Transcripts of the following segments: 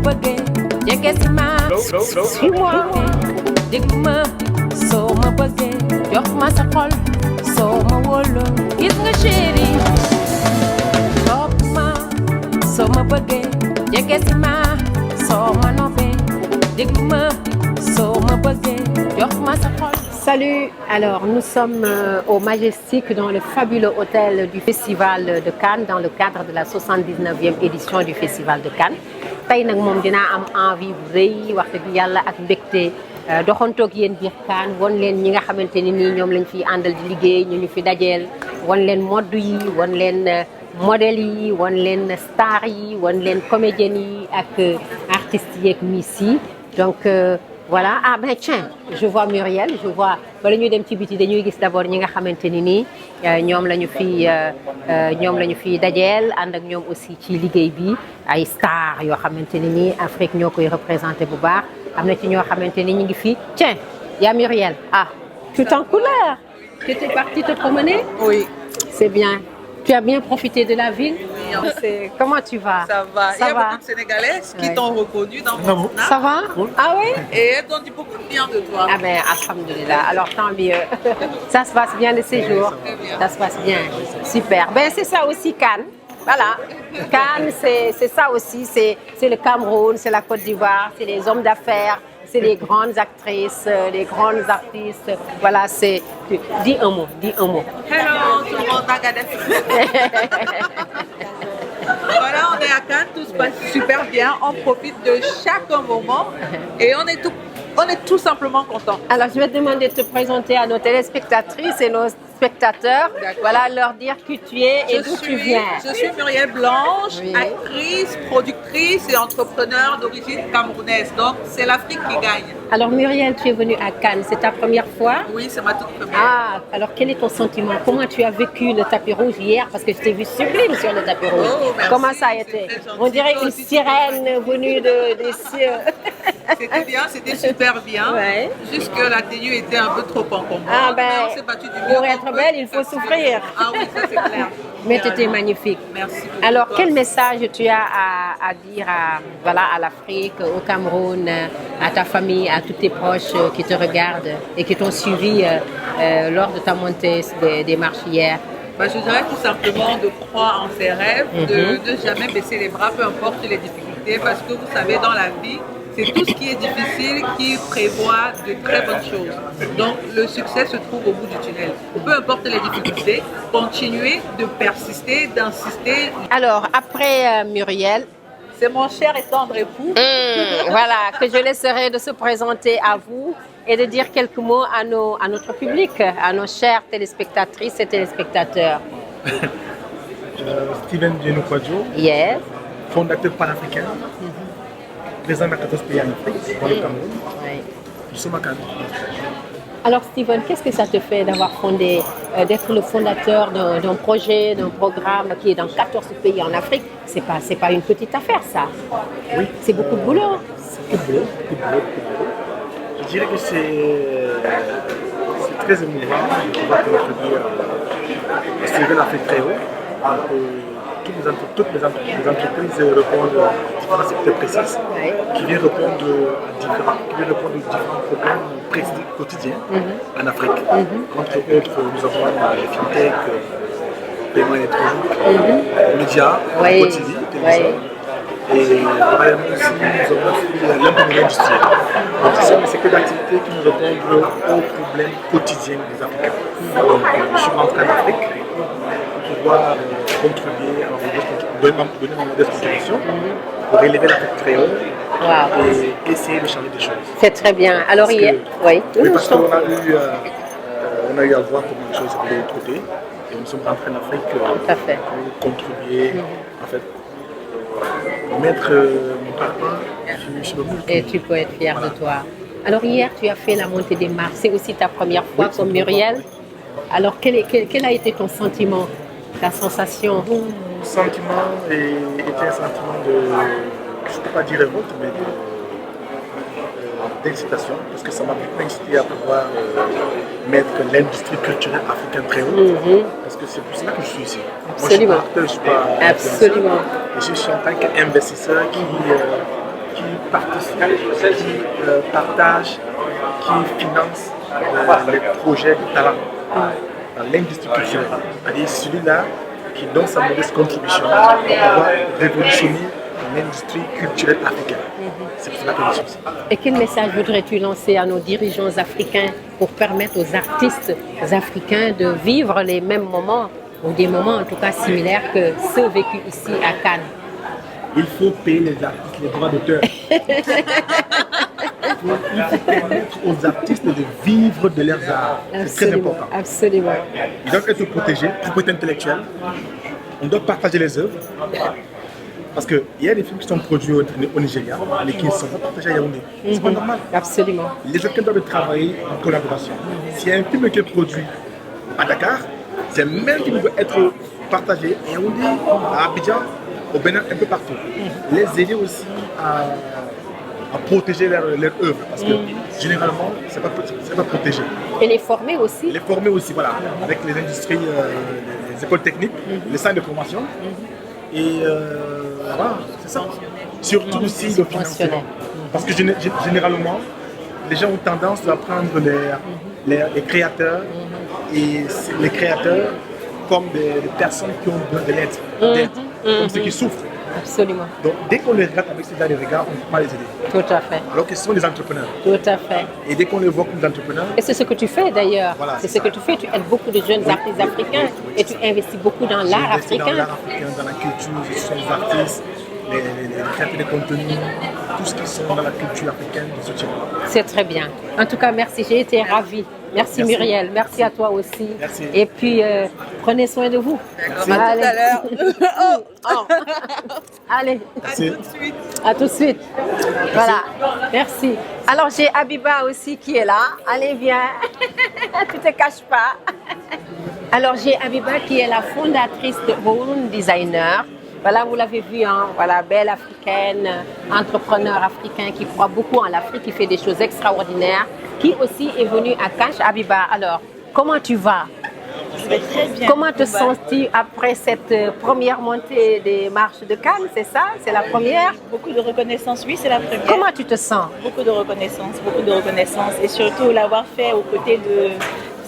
bëggee jege si ma suis-moi déglu ma soo ma bëggee jox ma sa xol soo ma wóoloo gis nga chéri topp ma soo ma bëggee jege si ma soo ma noppee déglu ma soo ma bëggee jox ma sa xol. Salut, alors nous sommes au Majestic dans le fabuleux hôtel du Festival de Cannes dans le cadre de la 79e édition du Festival de Cannes. Tey nag moom dinaa am envie bu rëy wax dëgg yàlla ak mbégte doxantoog yéen biir Cannes won leen ñi nga xamante ni nii ñoom lañ fiy àndal di liggéey ñu fi dajeel won leen mode yi won leen modèles yi won leen stars yi won leen comédiennes yi ak artistes yi ak miss yi donc voilà. Ah ben tiens, je vois Muriel, je vois bala ñuy dem ci biti dañuy gis d'abord ñi nga xamante ni nii ñoom la ñu fi dajeel ànd ak ñoom aussi ci liggéey bi ay stars yoo xamante ni nii Afrique ñoo koy représenté bu baax am na ci ñoo xamante ni ñu ngi fi. Tiens, y a Muriel. Ah, tout en couleur. Tu étais partie te promener? Oui. C'est bien. Tu as bien profité de la ville? Oui. Comment tu vas? Ça va. Il y a va? beaucoup de Sénégalaises qui t'ont reconnu dans mon nom. Ça va? Ah oui? Et elles ont dit beaucoup de bien de toi. Ah ben, alhamdoulilah. Alors, tant mieux. Ça se passe bien le séjour? Ça se passe bien. Super. Ben, c'est ça aussi, Cannes. Voilà. Cannes, c'est ça aussi. C'est le Cameroun, c'est la Côte d'Ivoire, c'est les hommes d'affaires, c'est les grandes actrices, les grandes artistes. Voilà, c'est... Dis un mot, dis un mot. Hello, tout le monde, Agadez. Voilà, on est à Cannes, tout se passe super bien. On profite de chaque moment et on est tout simplement contents. Alors, je vais te demander de te présenter à nos téléspectatrices et nos spectateurs. Voilà, leur dire qui tu es et d'où tu viens. Je suis Muriel Blanche, oui. Actrice, productrice et entrepreneur d'origine camerounaise. Donc, c'est l'Afrique qui gagne. Alors, Muriel, tu es venue à Cannes. C'est ta première fois? Oui, c'est ma toute première. Ah, alors quel est ton sentiment? Comment tu as vécu le tapis rouge hier? Parce que je t'ai vu sublime sur le tapis rouge. Oh, merci. Comment ça a été? On dirait une sirène venue des cieux. C'était bien, c'était super bien. Ouais. Juste que la tenue était un peu trop encombrante. Ah ben, mais on s'est battu du mieux. pour être belle, il faut souffrir. Ah oui, ça c'est clair. Mais tu étais magnifique. Merci beaucoup. Alors, quel message tu as à dire à l'Afrique, au Cameroun, à ta famille, à tous tes proches qui te regardent et qui t'ont suivi lors de ta montée des marches hier? Je dirais tout simplement de croire en ses rêves, de jamais baisser les bras, peu importe les difficultés, parce que vous savez, dans la vie, c'est tout ce qui est difficile qui prévoit de très bonnes choses. Donc, le succès se trouve au bout du tunnel. Peu importe les difficultés, continuez de persister, d'insister. Alors, après Muriel, c'est mon cher et tendre époux. Voilà, que je laisserai de se présenter à vous et de dire quelques mots à notre public, à nos chères téléspectatrices et téléspectateurs. Steven Dienou Kwadjo, Yes. fondateur panafricain, président de 14 pays en Afrique, dans le Cameroun. Oui. Nous sommes à Cannes. Alors Steven, qu'est-ce que ça te fait d'avoir fondé, d'être le fondateur d'un projet, d'un programme qui est dans 14 pays en Afrique? C'est pas une petite affaire, ça. Oui. C'est beaucoup de boulot. C'est beaucoup de boulot. Je dirais que c'est très émouvant de pouvoir contribuer à servir l'Afrique très haut. Toutes les entreprises répondent à différents secteurs précis qui viennent répondre à différents problèmes précis quotidiens en Afrique. Entre autres, nous avons les fintech, paiement électronique, médias, quotidien, télévision. Et parallèlement aussi, nous avons aussi l'imprimerie industrielle. Donc, ce sont des secteurs d'activité qui nous répondent aux problèmes quotidiens des Africains. Donc, je suis rentré en Afrique pour pouvoir contribuer à donner ma modeste contribution pour élever l'Afrique très haut et essayer de changer des choses. C'est très bien. Alors, parce oui. Oui, parce qu'on a eu à voir comment les choses étaient de l'autre côté et nous sommes rentrés en Afrique pour contribuer, en fait, mettre mon partenaire sur le monde. Et tu peux être fier de toi. Alors hier, tu as fait la montée des marches. C'est aussi ta première fois comme Muriel. Alors quel a été ton sentiment, ta sensation? Mon sentiment était un sentiment de, je ne peux pas dire révolte, mais d'incitation, parce que ça m'a beaucoup incité à pouvoir mettre l'industrie culturelle africaine très haut, parce que c'est pour cela que je suis ici. Absolument. Moi, je suis pas acteur, je suis pas Absolument. et je suis en tant qu'investisseur qui qui participent, qui partagent, qui financent les projets de talent dans l'industrie culturelle. C'est-à-dire celui-là qui donne sa modeste contribution pour pouvoir révolutionner l'industrie culturelle africaine. C'est pour cela que je suis ici. Et quel message voudrais-tu lancer à nos dirigeants africains pour permettre aux artistes africains de vivre les mêmes moments, ou des moments en tout cas similaires que ceux vécus ici à Cannes? Il faut payer les artistes les droits d'auteur. Il faut permettre aux artistes de vivre de leurs arts. C'est très important. Absolument. Ils doivent être protégés, propriété intellectuelle. On doit partager les œuvres. Parce qu'il y a des films qui sont produits au Nigeria, mais qui ne sont pas partagés à Yaoundé. C'est pas normal. Absolument. Les Africains doivent travailler en collaboration. S'il y a un film qui est produit à Dakar, c'est le même film qui doit être partagé à Yaoundé, à Abidjan, au Bénin, un peu partout. Les aider aussi à protéger leur œuvre, parce que généralement, ce n'est pas protégé. Et les former aussi. Les former aussi, voilà, avec les industries, les écoles techniques, les centres de formation. Et voilà, c'est ça. Surtout aussi le financement. Parce que généralement, les gens ont tendance à prendre les créateurs et les créateurs comme des personnes qui ont besoin de l'aide, comme ceux qui souffrent. Absolument. Donc dès qu'on les regarde avec ces de regard, on ne peut pas les aider. Tout à fait. Alors qu'ils sont des entrepreneurs. Tout à fait. Et dès qu'on les voit comme des entrepreneurs... Et c'est ce que tu fais d'ailleurs. Voilà, c'est ce que tu fais. Tu aides beaucoup de jeunes artistes africains et tu investis beaucoup dans l'art africain. Dans l'art africain, dans la culture, je soutiens les artistes, les créateurs de contenu, tout ce qui sont dans la culture africaine, je soutiens. C'est très bien. En tout cas, merci. J'ai été ravie. Merci Muriel. Merci à toi aussi. Merci. Et puis, prenez soin de vous. Merci. À tout à l'heure. Allez. Merci. À tout de suite. Voilà. Merci. Alors, j'ai Abiba aussi qui est là. Allez, viens. Tu ne te caches pas. Alors, j'ai Abiba qui est la fondatrice de Houn Designer. Voilà, vous l'avez vu, hein, voilà, belle africaine, entrepreneur africain qui croit beaucoup en l'Afrique, qui fait des choses extraordinaires, qui aussi est venue à Cannes. Abiba, alors, comment tu vas? Je vais très bien. Comment te sens-tu après cette première montée des marches de Cannes, c'est ça? C'est la première? Beaucoup de reconnaissance, oui, c'est la première. Comment tu te sens? Beaucoup de reconnaissance et surtout l'avoir fait aux côtés de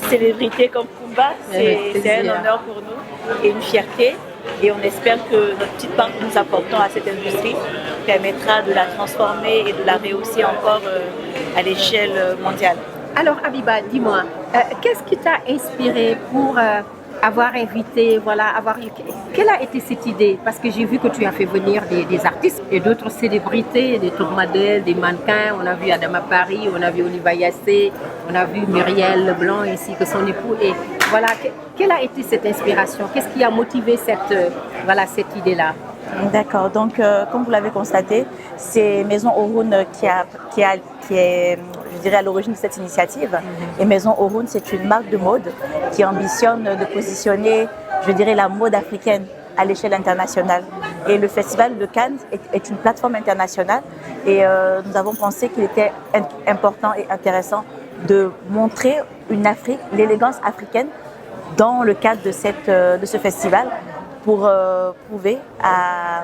célébrités comme Kumba, c'est un honneur pour nous et une fierté. Et on espère que notre petite part que nous apportons à cette industrie permettra de la transformer et de la rehausser encore à l'échelle mondiale. Alors Abiba, dis-moi, qu'est-ce qui t'a inspiré pour avoir invité, voilà, quelle a été cette idée? Parce que j'ai vu que tu as fait venir des artistes et d'autres célébrités, des tour modèles, des mannequins. On a vu Adama Paris, on a vu Oliva Yassé, on a vu Muriel Leblanc ainsi que son époux. Et voilà, quelle a été cette inspiration? Qu'est-ce qui a motivé cette idée-là? D'accord, donc comme vous l'avez constaté, c'est Maison Houn qui est je dirais, à l'origine de cette initiative. Et Maison Houn, c'est une marque de mode qui ambitionne de positionner, je dirais, la mode africaine à l'échelle internationale. Et le Festival de Cannes est une plateforme internationale et nous avons pensé qu'il était important et intéressant de montrer une Afrique, l'élégance africaine dans le cadre de ce festival pour prouver à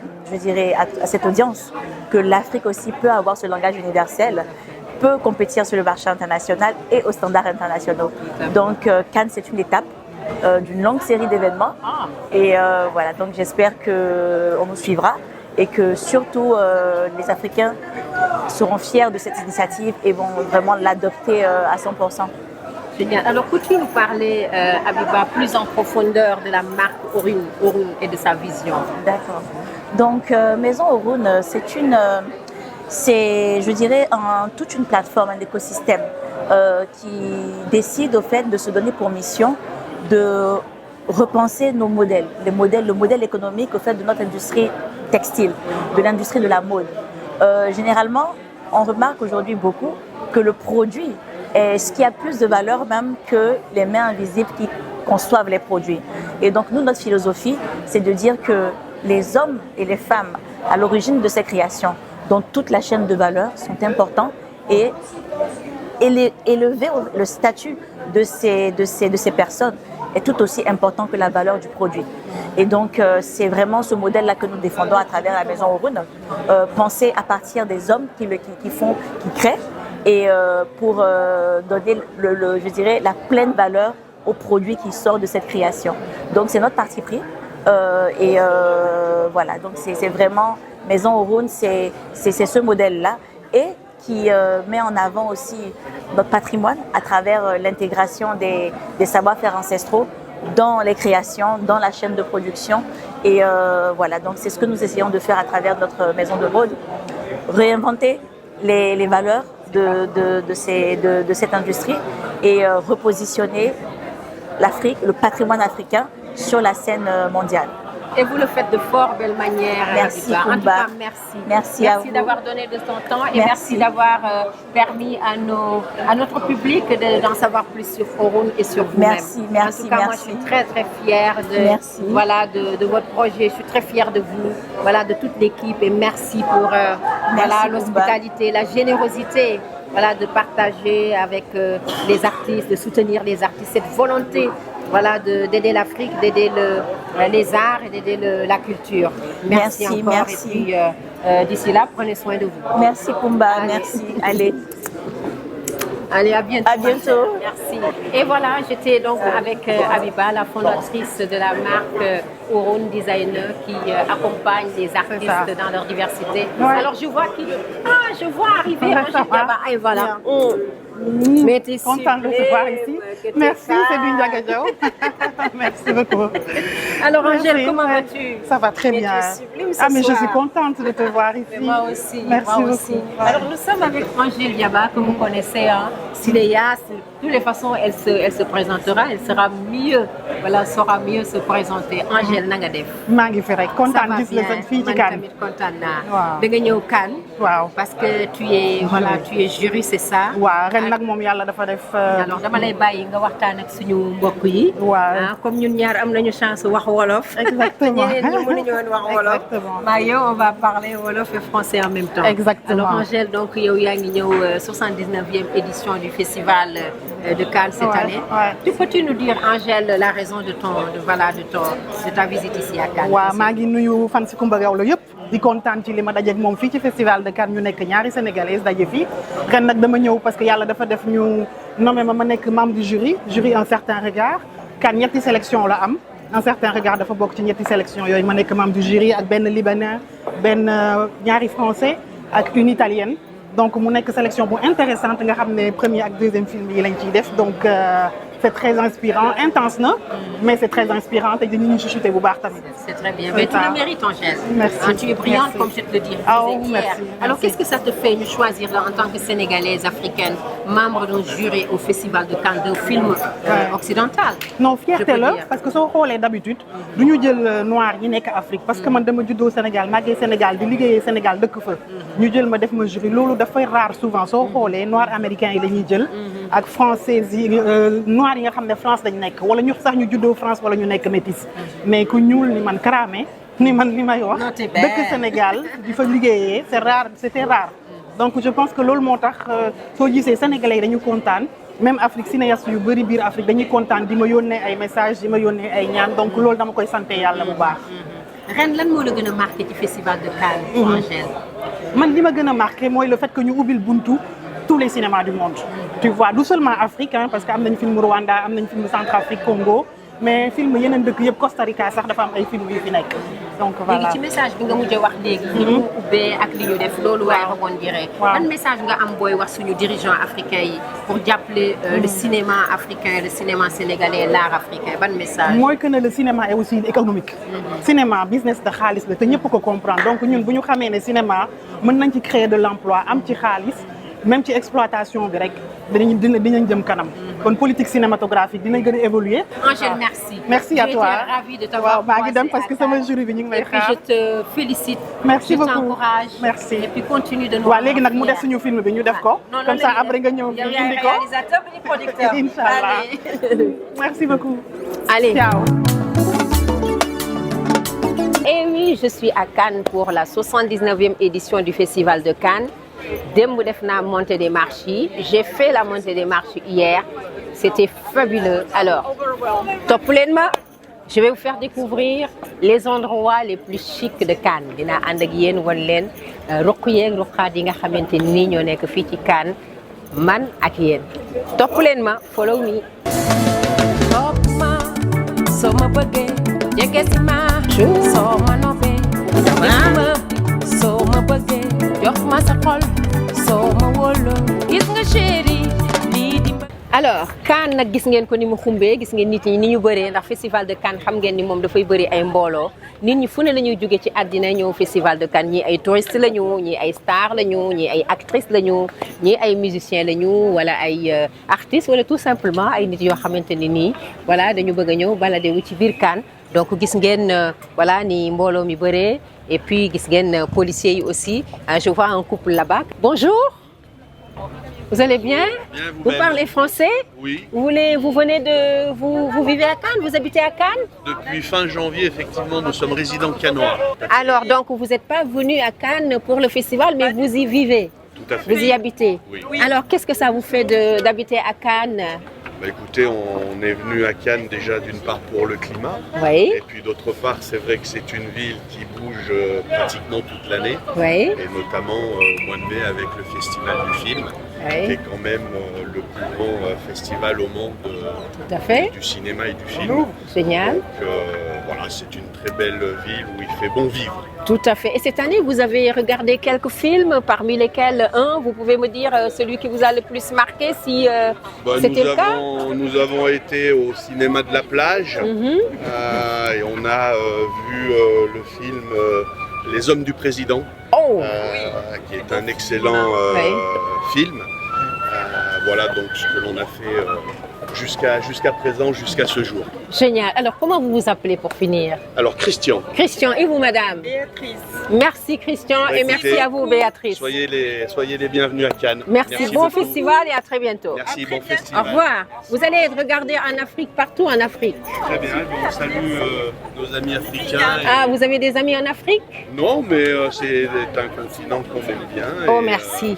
cette audience que l'Afrique aussi peut avoir ce langage universel, peut compétir sur le marché international et aux standards internationaux. Donc Cannes, c'est une étape d'une longue série d'événements et voilà, donc j'espère qu'on nous suivra et que surtout les Africains seront fiers de cette initiative et vont vraiment l'adopter à 100%. Génial. Alors, peux-tu nous parler, Abiba, plus en profondeur de la marque Houn et de sa vision? D'accord. Donc, Maison Houn, c'est, je dirais, toute une plateforme, un écosystème qui décide au fait de se donner pour mission de repenser nos modèles, le modèle économique au fait de notre industrie textile, de l'industrie de la mode. Généralement, on remarque aujourd'hui beaucoup que le produit est ce qui a plus de valeur même que les mains invisibles qui conçoivent les produits. Et donc nous, notre philosophie, c'est de dire que les hommes et les femmes à l'origine de ces créations, dont toute la chaîne de valeur, sont importants et élever le statut de ces personnes est tout aussi important que la valeur du produit. Et donc, c'est vraiment ce modèle-là que nous défendons à travers la Maison Oroun. Penser à partir des hommes qui créent, et pour donner, je dirais, la pleine valeur au produit qui sort de cette création. Donc, c'est notre parti pris. Voilà, donc c'est vraiment Maison Oroun, c'est ce modèle-là et qui met en avant aussi notre patrimoine à travers l'intégration des savoir-faire ancestraux dans les créations, dans la chaîne de production. Et voilà, donc c'est ce que nous essayons de faire à travers notre maison de mode, réinventer les valeurs de cette industrie et repositionner l'Afrique, le patrimoine africain sur la scène mondiale. Et vous le faites de fort belle manière. Merci, Habiba. En tout Koumba. cas, merci. Merci à vous. D'avoir donné de ton temps et Merci. merci d'avoir permis à notre public d'en savoir plus sur Oroun et sur vous-même. Merci, merci, En tout cas, moi, je merci. suis très, très fière Merci. de votre projet. Je suis très fière de vous, de toute l'équipe. Et merci pour Koumba. l'hospitalité, la générosité. De partager avec les artistes, de soutenir les artistes, cette volonté d'aider l'Afrique, d'aider les arts et d'aider la culture. Merci encore. Merci. Et puis d'ici là, prenez soin de vous. Merci Koumba, Allez. merci. Allez. Allez, à bientôt. À bientôt. Merci. Et voilà, j'étais donc avec Habiba, la fondatrice de la marque Oroun Designer qui accompagne les artistes dans leur diversité. Ouais. Alors je vois je vois arriver Angèle Diaba. Et voilà. Mais t'es Contente de te voir ici. Merci, c'est Bindia Gadjao. Merci beaucoup. Alors Angèle, Merci. comment vas-tu? Ça va très Mais bien. tu es sublime ce Ah, mais je soir. suis contente de te voir ici. Et moi aussi. Merci moi aussi. beaucoup. Alors nous sommes avec Angèle Diaba que vous connaissez, Siléa. De toutes les façons, elle se présentera, elle sera mieux, saura mieux se présenter. Angèle Nangadef. maa ngi fi rek Ça kontaan va gis la bien. fii ci Man Cannes. tamit kontaan naa. Waaw. Da nga ñëw Cannes. Waaw. Parce que tu es jury, c'est ça. waaw ren nag moom yàlla dafa def. Alors dama lay bàyyi nga waxtaan ak suñu mbokk yi. Waaw. Comme ñun ñaar am nañu chance wax wolof. Exactement. ñeneen ñi mënuñu woon wax wolof. Exactement. Maa yow on va parler wolof et français en même temps. Exactement. Alors Angèle, donc yow yaa ngi ñëw 79e édition du festival de Cannes cette Ouais, année. ouais. Peux-tu nous dire, Angèle, la raison de ta visite ici à Cannes? waaw maa ngi nuyu fan si Coumba Gawlo yëpp di kontaan ci li ma dajeeg moom fii ci festival de Cannes ñu nekk ñaari sénégalaises daje fii ren nag dama ñëw parce que yàlla dafa def ñu nommé ma nekk membre du jury Un Certain Regard. Cannes ñetti sélection la am Un Certain Regard dafa bokk ci ñetti sélection yooyu ma nekk membre du jury ak benn libanais benn ñaari français ak une italienne. Donc mu nekk sélection bu intéressante nga xam ne premier ak deuxième film yi lañ ciy def donc c'est très inspirant, intense na mais c'est très inspirant te dinañu chuchoter bu baax tamit. C'est très bien. Mais tu le mérites, Angèle. Merci. Tu es brillante, Merci. comme je te le disais Ah, oh, hier. merci. Alors, qu'est-ce que ça te fait de choisir là, en tant que Sénégalaise, africaine, membre d'un jury au Festival de Cannes, d'un film occidental? Non, Je fierté peux la dire. parce que soo xoolee d'habitude du ñu jël noir yi nekk Afrique parce que man dama juddoo Sénégal màggee Sénégal di liggéeyee Sénégal dëkk fa ñu jël ma def ma jury loolu dafay rare souvent soo xoolee noir américain yi la ñuy jël ak français yi noir yi nga xam ne France lañ nekk wala ñu sax ñu juddoo France wala ñu nekk métis mais ku ñuul ni man Kramé ni man li may wax Non, t'es belle. dëkk Sénégal di fa liggéeyee c'est rare c'était rare donc je pense que loolu moo tax soo gisee sénégalais yi dañu kontaan même Afrique cinéaste yu bëri biir Afrique dañuy kontaan di ma yónnee ay messages di ma yónnee ay ñaan donc loolu dama koy sant yàlla bu baax. Ren lan moo la gën a marqué ci Festival de Cannes, Angèle? man li ma gën a marqué mooy le fait que ñu ubbil buntu tous les cinémas du monde. tu vois du seulement Afrique hein, parce que am nañ film Rwanda am nañ film Centrafrique Congo mais film yeneen dëkk yëpp Costa Rica sax dafa am ay film yu fi nekk donc voilà. léegi ci message bi nga mujj a wax léegi. ni mu ubbee ak li ñu def loolu waaye rebondiree. Waaw. ban message nga am booy wax suñu dirigeants africains yi pour jàppale le cinéma africain, le cinéma sénégalais, l'art africain ban message? mooy que ne le cinéma est aussi économique. cinéma business de xaalis la te ñëpp ko comprendre donc ñun bu ñu xamee ne cinéma mën nañ ci créer de l'emploi am ci xaalis même ci exploitation bi rek dinañ jëm kanam. kon politique cinématographique dinañ gën a évoluer. Angèle, merci. Merci à toi. J'étais ravie de t'avoir waaw maa ngi dem croisée parce que à sama Cannes. jury bi ñu ngi may Et puis xaar. je te félicite. Merci je beaucoup. t'encourage. Merci. Et puis continue de nous. waaw léegi nag mu rendre def suñu film bi ñu def ko. Non, non, comme ça léegi après nga ñëw yow fii yaay indi ko. réalisateur bi di producteur. Inch'Allah. Allez. Merci beaucoup. Allez. Ciao. Et oui, je suis à Cannes pour la 79e édition du Festival de Cannes. Démb def naa montée des marches yi. J'ai fait la montée des marches hier. C'était fabuleux. Alors, topp leen ma. je vais vous faire découvrir les endroits les plus chics de Cannes dinaa ànd ak yéen wan leen ruq yeeg ruqaat yi nga xamante ni ñoo nekk fii ci Cannes man ak yéen topp leen ma follow me. topp ma soo ma bëggee jege si ma soo ma noppee gis ma soo ma bëggee jox ma sa xol soo ma wóoloo gis nga chéri lii di alors Cannes nag gis ngeen ko ni mu xumbee gis ngeen nit ñi ni ñu bëree ndax festival de Cannes xam ngeen ni moom dafay bëri ay mbooloo nit ñi fu ne la ñuy jóge ci àddina ñëw festival de Cannes ñii ay touristes lañu ñii ay stars lañu ñii ay actrices lañu ñii ay musiciens lañu wala ay artistes wala tout simplement ay nit yoo xamante ni nii voilà dañu bëgg a ñëw balader wu ci biir Cannes donc gis ngeen voilà ni mbooloo mi bëree et puis gis ngeen policiers yi aussi je vois un couple là-bas. Bonjour. Vous allez bien? Bien, vous parlez français? Oui. Vous vivez à Cannes? Vous habitez à Cannes? Depuis fin janvier, effectivement, nous sommes résidents cannois. Alors, donc, vous n'êtes pas venu à Cannes pour le festival, mais vous y vivez? Tout à fait. Vous y habitez? Oui. Alors, qu'est-ce que ça vous fait d'habiter à Cannes? Bah, écoutez, on est venu à Cannes déjà d'une part pour le climat. Oui. Et puis d'autre part, c'est vrai que c'est une ville qui bouge pratiquement toute l'année. Oui. Et notamment au mois de mai avec le Festival du film. Oui. Qui est quand même le plus grand festival au monde Tout à fait. du cinéma et du film. Génial. Donc voilà, c'est une très belle ville où il fait bon vivre. Tout à fait. Et cette année, vous avez regardé quelques films, parmi lesquels vous pouvez me dire celui qui vous a le plus marqué, si c'était le cas? Nous avons été au cinéma de la plage et on a vu le film Les Hommes du Président, qui est un excellent film. Voilà donc ce que l'on a fait jusqu'à présent, jusqu'à ce jour. Génial. Alors, comment vous vous appelez pour finir? Alors Christian. Christian, et vous, madame? Béatrice. Merci Christian et merci à vous, Béatrice. Soyez les bienvenus à Cannes. Merci bon beaucoup. festival et à très bientôt. Merci, bon festival. Au revoir. Vous allez être regardé en Afrique, partout en Afrique. Très bien, on salue nos amis africains. Ah, vous avez des amis en Afrique? Non, mais c'est un continent qu'on aime bien. Oh, et, merci.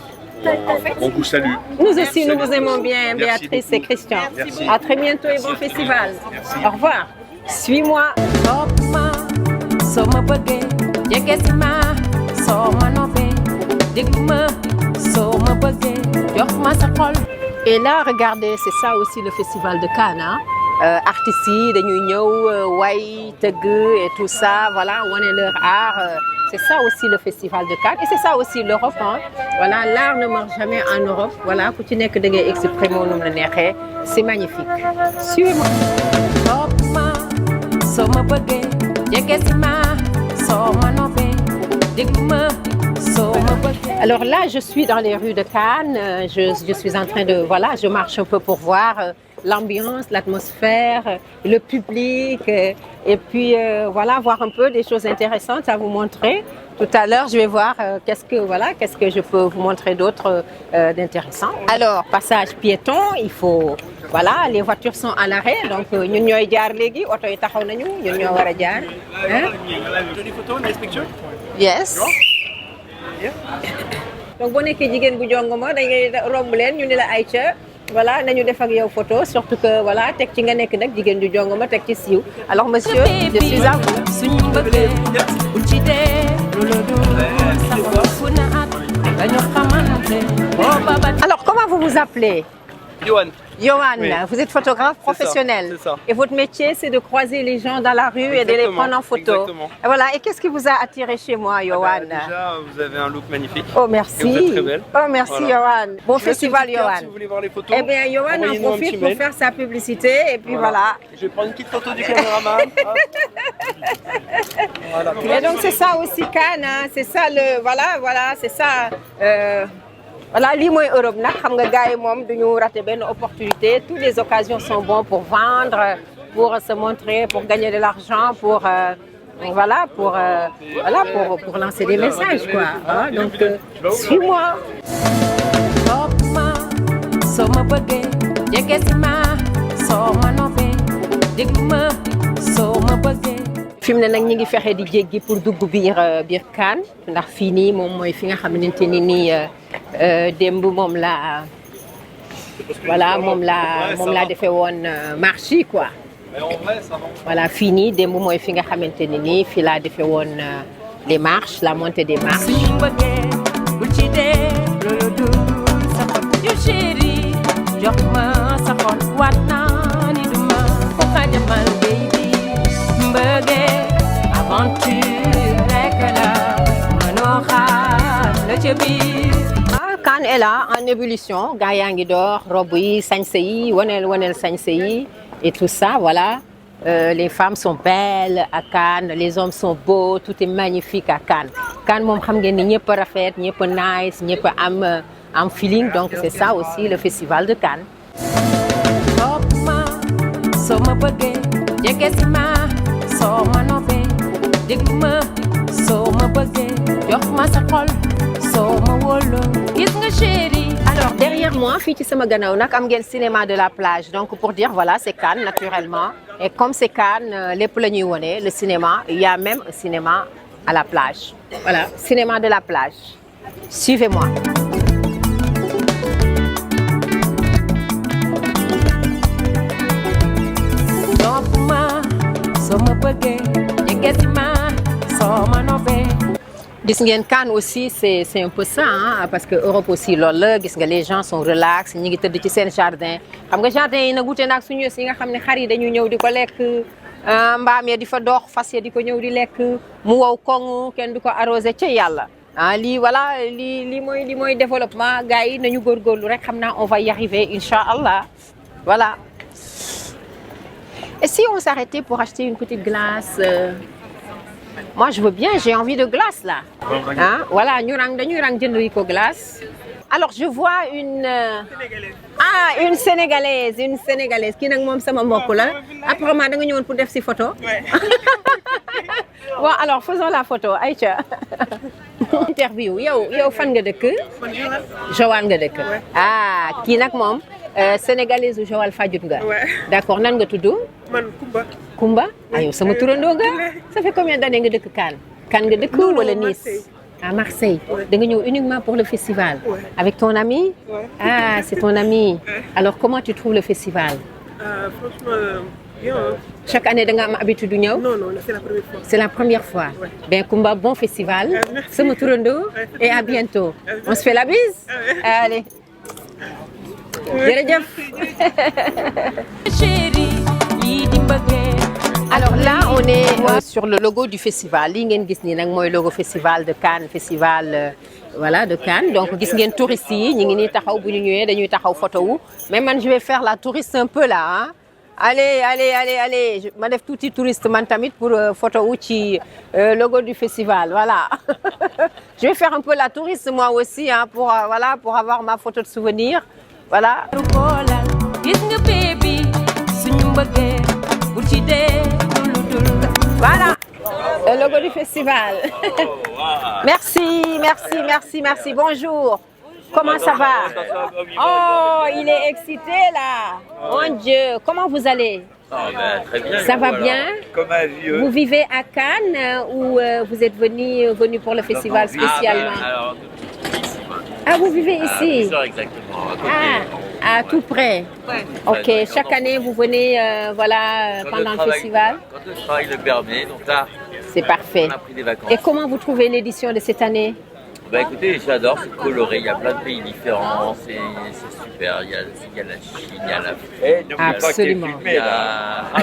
On vous salue. Nous aussi, nous vous Salut. aimons bien, Merci Béatrice et beaucoup. Christian. Merci. À très bientôt et bon festival. Au revoir. Suis-moi. topp ma soo ma bëggee jege si ma soo ma noppee déglu ma soo ma bëggee jox ma sa xol. Et là, regardez, c'est ça aussi le festival de Cannes. Hein? Artistes yi dañuy ñëw way tëgg et tout ça, voilà, wane leur art. C'est ça aussi le festival de Cannes et c'est ça aussi l'Europe. Hein? Voilà, l'art ne meurt jamais en Europe. Voilà, ku ci nekk da ngay exprimer nu mu la neexee. C'est magnifique. Suivez-moi. topp ma soo ma bëggee jege si ma soo ma noppee déglu ma soo ma bëggee. Alors là, je suis dans les rues de Cannes. Je suis en train de, voilà, je marche un peu pour voir l'ambiance, l'atmosphère, le public, et puis voilà, voir un peu des choses intéressantes à vous montrer. Tout à l'heure, je vais voir qu'est-ce que je peux vous montrer d'autre d'intéressant. Alors, passage piéton, il faut, voilà, les voitures sont à l'arrêt, donc ñun ñooy jaar léegi oto yi taxaw nañu ñun ñoo war a jaar. Jolie photo, nice picture. Yes. Donc boo nekkee jigéen bu jongoma da ngay romb leen ñu ne la Aïcha voilà nañu def ak yow photo surtout que voilà teg ci nga nekk nag jigéen ju jongoma teg ci siiw. Alors monsieur, je suis à vous. suñu bëggee bu ci dee lu la dul sax fu na at dañu xamante booba ba. Alors comment vous vous appelez? Johan. Johan, Oui. Vous êtes photographe professionnel. c'est ça. Et votre métier, c'est de croiser les gens dans la rue et de les Exactement, prendre en photo. exactement. Et voilà. Et qu'est-ce qui vous a attiré chez moi, Johan? Déjà, vous avez un look magnifique. Oh, merci. Et vous êtes très belle. Oh, merci, Voilà. Johan. Bon Je vous laisse festival, une petite carte Johan. Si vous voulez voir les photos. Eh bien, Johan en envoyez-nous un profite petit pour mail. faire sa publicité. Et puis voilà. Je vais prendre une petite photo du caméraman. Hop. Voilà. Et donc c'est ça aussi Cannes, hein. C'est ça le voilà, c'est ça. Voilà, lii mooy Europe nag xam nga gars yi moom duñu rater benn opportunité. Toutes les occasions sont bonnes pour vendre, pour se montrer, pour gagner de l'argent, pour lancer des messages quoi. Hein? Donc suis-moi. topp ma soo ma bëggee jege si ma soo ma noppee déglu ma soo ma bëggee. fi mu ne nag ñi ngi fexe di jéggi pour dugg biir Cannes ndax fii nii moom mooy fi nga xamante ni nii démb moom laa defee woon marché quoi Mais en vrai, ça va. voilà fii nii démb mooy fi nga xamante ne nii fii laa defee woon les marches la montée des marches. suñu mbëggee bul ci dee loolu dul sa xol yu chéri jox ma sa xol waat naa ni du ma ko xajamal baby mbëggee aventure rek la mënoo xaar la ca biir. Cannes est là en ébullition gaa yaa ngi door robe yi sañse yi waneel sañse yi et tout ça voilà. Les femmes sont belles à Cannes, les hommes sont beaux, tout est magnifique à Cannes. Cannes moom xam ngeen ni ñëpp a rafet ñëpp a nice ñëpp a am feeling donc c'est ça aussi le festival de Cannes. topp ma soo ma bëggee jege si ma soo ma noppee déglu ma soo ma bëggee jox ma sa xol soo ma wóoloo gis nga chéri. Alors derrière moi fii ci sama gannaaw nag am ngeen cinéma de la plage donc pour dire voilà c'est Cannes naturellement et comme c'est Cannes lépp la ñuy wone le cinéma il y a même un cinéma à la plage voilà cinéma de la plage suivez-moi. topp ma soo ma bëggee jege si ma soo ma noppee. gis ngeen Cannes aussi c'est un peu ça hein, parce que Europe aussi loolu la gis nga les gens sont relax ñi ngi tëdd ci seen jardin xam nga jardin yi nag wute naag suñu yi nga xam ne xar yi dañu ñëw di ko lekk mbaam ya di fa dox fas ya di ko ñëw di lekk mu wow koŋ kenn du ko arrosé ca yàlla ah lii voilà lii mooy développement gars yi nañu góorgóorlu rek xam naa on va y arriver incha allah voilà. Et si on s'arrêtait pour acheter une petite glace moi je veux bien j'ai envie de glace là ah voilà dañuy rang jënd ko glace. Alors je vois une sénégalaise kii nag moom sama mbokk la apparemment da nga ñëwoon pour def ci photo. Bon alors faisons la photo Aïcha. Interview yow fan nga dëkk. Joal nga dëkk. Ah kii nag moom sénégalaise u Joal Fadiouth nga. D'accord nan nga tudd. man Kumba ah yow sama turandoo nga. Ça fait combien d'années nga dëkk Cannes. Cannes nga dëkk wala Nice. À Marseille. Da nga ñëw uniquement pour le festival. Avec ton ami. Ah c'est ton ami. Alors comment tu trouves le festival. Franchement bien. Chaque année da nga am habitude du ñëw. Non c'est la première fois. C'est la première fois. Ben Kumba bon festival. Sama turandoo et à bientôt. On se fait la bise. Allez. Jërëjëf. chéri lii di mbëggee. Alors là on est sur le logo du festival lii ngeen gis nii nag mooy logo festival de Cannes festival voilà de Cannes donc gis ngeen touristes yi ñu ngi nii taxaw bu ñu ñëwee dañuy taxaw photo wu mais man je vais faire la touriste un peu là hein. Allez ma def tuuti touriste man tamit pour photo wu ci logo du festival voilà. Je vais faire un peu la touriste moi aussi hein pour voilà pour avoir ma photo de souvenir voilà. gis nga baby suñu mbëggee bul ci dee dul. Voilà le logo du festival. Merci. Bonjour. Comment ça va? Oh, il est excité là. Mon Dieu, comment vous allez? Très bien. Ça va bien? Comme un vieux. Vous vivez à Cannes ou vous êtes venu pour le festival spécialement? Alors, Ah, vous vivez ici? exactement. À côté. Tout près. Ouais. Ok, chaque année vous venez pendant le festival? Quand le travail le permet, donc là, C'est parfait. on a pris des vacances. Et comment vous trouvez l'édition de cette année? Écoutez, j'adore, c'est coloré, il y a plein de pays différents, c'est super, il y a la Chine, il y a l'Afrique. Absolument.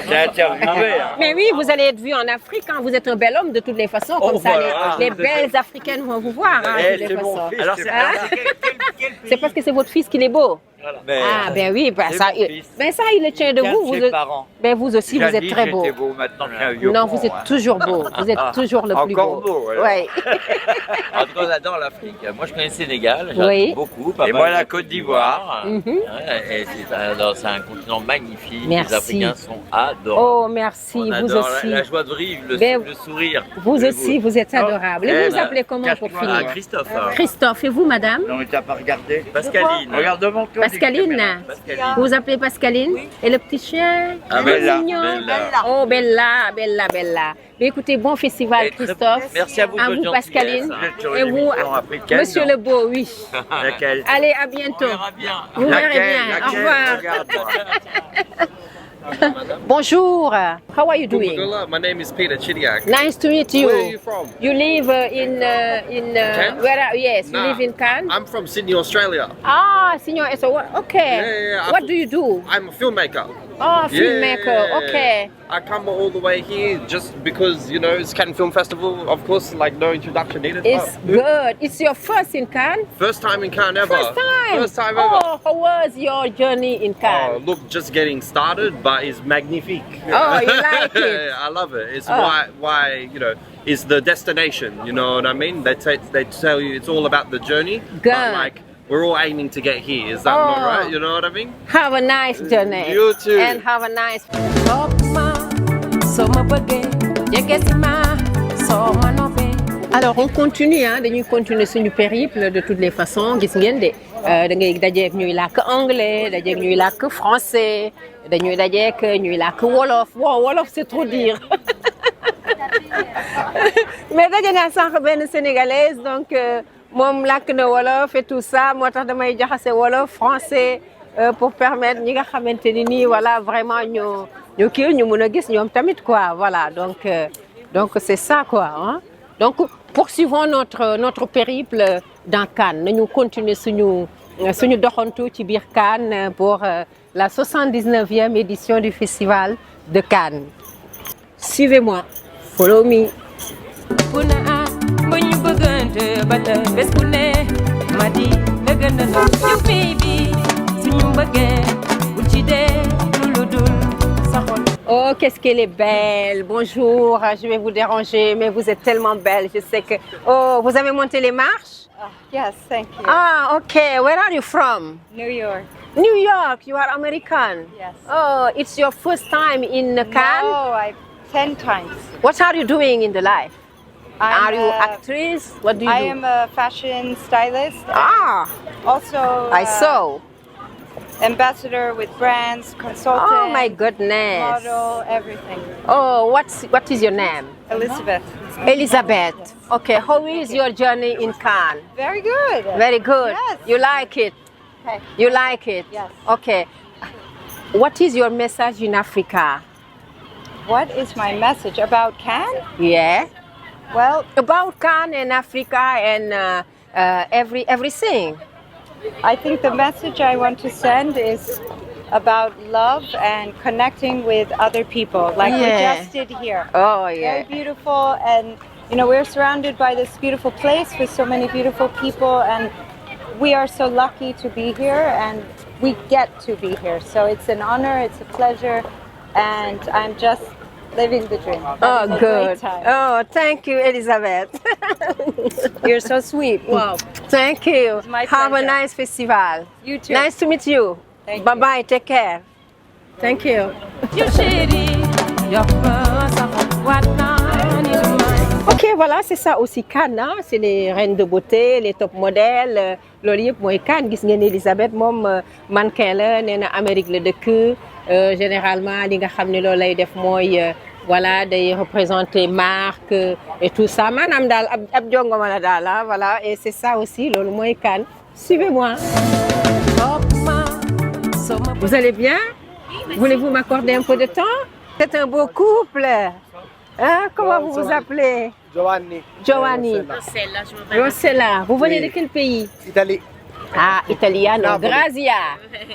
J'ai interviewé. Mais oui, vous allez être vu en Afrique, hein. Vous êtes un bel homme de toutes les façons, comme ça les belles africaines vont vous voir hein, de toutes les façons. Alors, C'est parce que c'est votre fils qu'il est beau. Mais, Ah ben oui, ça il le tient de vous. Vous aussi vous êtes très beau. beau maintenant qu'un vieux Non, con, vous êtes hein. toujours beau. Vous êtes toujours le plus Encore beau. beau, alors. Ouais. En tout cas, on adore l'Afrique. Moi, je connais le Sénégal, Oui. j'adore beaucoup. Et moi, la Côte d'Ivoire. Et c'est un continent magnifique. Merci. Les Africains sont adorables. Oh merci, On vous adore aussi. la joie de vivre, Ben, le sourire. Vous aussi, vous êtes adorable. Et vous vous appelez comment pour Ah, finir? Christophe. Christophe, et vous madame? Non, mais t'as pas regardé. Pascaline. Regarde devant toi. Pascaline. Pascaline. Vous vous appelez Pascaline? Et le petit chien? Ah, Il est Bella. mignon. Bella. Oh, Bella. Mais écoutez, bon festival, Et très- Christophe. merci à vous de votre gentillesse. Pascaline. Vous êtes sur Et une vous, émission africaine, Monsieur non? Le Beau, oui. Laquelle? Allez, à On bientôt. verra bien. Vous verrez Laquelle? bien. Au Laquelle? revoir. Regarde-moi. Bonjour. How are you doing? My name is Peter Chidiak. Nice to meet you. Where are you from? You live in Cannes? yes, Nah, you live in Cannes. I'm from Sydney, Australia. Ah, Signor, so okay. Yeah. What do you do? I'm a filmmaker. Oh, filmmaker. Yeah. Okay. I come all the way here just because, you know, it's Cannes Film Festival. Of course, like no introduction needed. It's good. It's your first in Cannes? First time in Cannes ever. First time. First time ever. Oh, how was your journey in Cannes? Look, just getting started, but it's magnifique. Oh, you like it? I love it. It's Oh. why you know, it's the destination. You know what I mean? They tell you it's all about the journey. Good. But like we're all aiming to get here. Is that not Oh. right? You know what I mean? Have a nice journey. You too. And have a nice. Alors on continue dañuy continuer suñu périple de toutes les façons gis ngeen de da ngay dajeek ñuy làkk anglais dajeek ñuy làkk français dañuy dajeek ñuy làkk wolof wow wolof c'est trop dire mais daje naa sànq benn sénégalaise donc moom làkk na wolof et tout ça moo tax damay jaxase wolof français pour permettre ñi nga xamante ni nii voilà vraiment ñu kii ñu mën a gis ñoom tamit quoi voilà donc c'est ça quoi hein? Donc poursuivons notre périple dans Cannes nañu continuer suñu doxantu ci biir Cannes pour la 79e édition du Festival de Cannes. Suivez-moi. Follow me. Oh, qu'est-ce qu'elle est belle. Bonjour, je vais vous déranger, mais vous êtes tellement belle. Je sais que... Oh, vous avez monté les marches? Yes, thank you. Ah, okay. Where are you from? New York. New York. You are American? Yes. Oh, it's your first time in Cannes? No, 10 times. What are you doing in the life? Are you a- actress? What do you I do? am a fashion stylist. Ah, Also, I saw. ambassador with brands, consultant. Oh my goodness. Model, everything. Oh, what is your name? Elizabeth. Elizabeth. Okay, how is your journey in Cannes? Very good. Very good. Yes. You like it? Okay. You like it? Yes. Okay. What is your message in Africa? What is my message about Cannes? Yeah. Well, About Cannes and Africa and everything. I think the message I want to send is about love and connecting with other people, like we Yeah. just did here. Oh Very yeah. beautiful, and you know, we're surrounded by this beautiful place with so many beautiful people, and we are so lucky to be here, and we get to be here. So it's an honor, it's a pleasure, and I'm just living the dream. Oh, Having a good. great time. Oh, thank you, Elizabeth. You're so sweet. Wow. Thank you. my Have a pleasure. nice festival. You too. Nice to meet you. Thank Bye you. bye. Take care. Thank you. Ok, voilà, c'est ça aussi Cannes, hein? C'est les reines de beauté, les top modèles. Loolu yëpp mooy Cannes. Gis ngeen Elisabeth moom mannequin la nee na Amérique la dëkk. Généralement li nga xam ne loolu lay def mooy voilà day représenter marque et tout ça maanaam daal ab jongoma la daal ah voilà et c'est ça aussi loolu mooy Cannes. Suivez-moi. Vous allez bien? Voulez-vous m'accorder un peu de temps? C'est un beau couple. Hein? Comment vous vous appelez? Giovanni. Giovanni. Rossella. Vous venez de quel pays? Italie. Ah, italiano. Napoli. Grazia.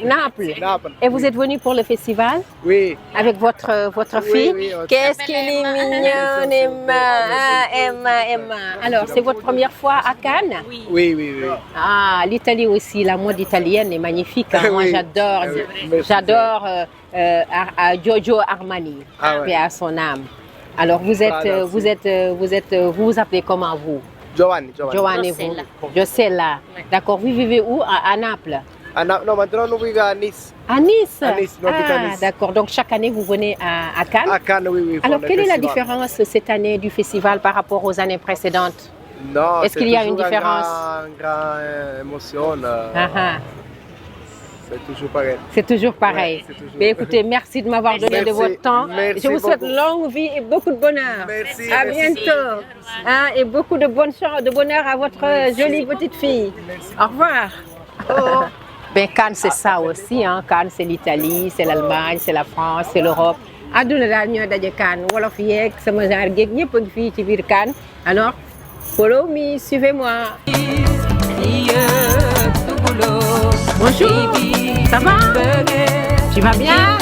Naples. Naples. Et vous êtes venu pour le festival? Oui. Avec votre fille? oui, on- Qu'est-ce qu'elle est mignonne, Emma. Ah, Emma. Alors, c'est votre première fois à Cannes? Oui, oui, oui. Ah, l'Italie aussi, la mode italienne est magnifique. Hein? Moi, Oui. j'adore. Merci. J'adore Giorgio Armani. Ah ouais. Paix à son âme. Alors, vous vous appelez comment vous? Giovanni. Giovanni, vous? Giosella. D'accord. Vous vivez où? À Naples? Non, maintenant nous vivons à Nice. À Nice? À Nice, nous habitons à Ah, Nice. d'accord. Donc, chaque année, vous venez à Cannes? À Cannes, oui, oui. pour Alors, le quelle est la festival. différence cette année du festival par rapport aux années précédentes? Non, Est-ce qu'il y a une c'est toujours différence? Une grande émotion. Ah, ah. C'est toujours pareil. C'est toujours pareil. Ouais, c'est toujours- Mais écoutez, merci de m'avoir donné de Merci. votre temps. Merci Je vous souhaite beaucoup. longue vie et beaucoup de bonheur. Merci, À merci. bientôt. Hein, et beaucoup de bonne chance, de bonheur à votre jolie petite fille. Au revoir. Oh. Ben Cannes c'est ça aussi hein. Cannes c'est l'Italie, c'est l'Allemagne, c'est la France, c'est l'Europe. Adduna daal ñoo daje Cannes wolof yeeg sama genre géeg ñëpp a ngi fii ci biir Cannes alors follow me, suivez-moi. Bonjour, ça va? Tu vas bien?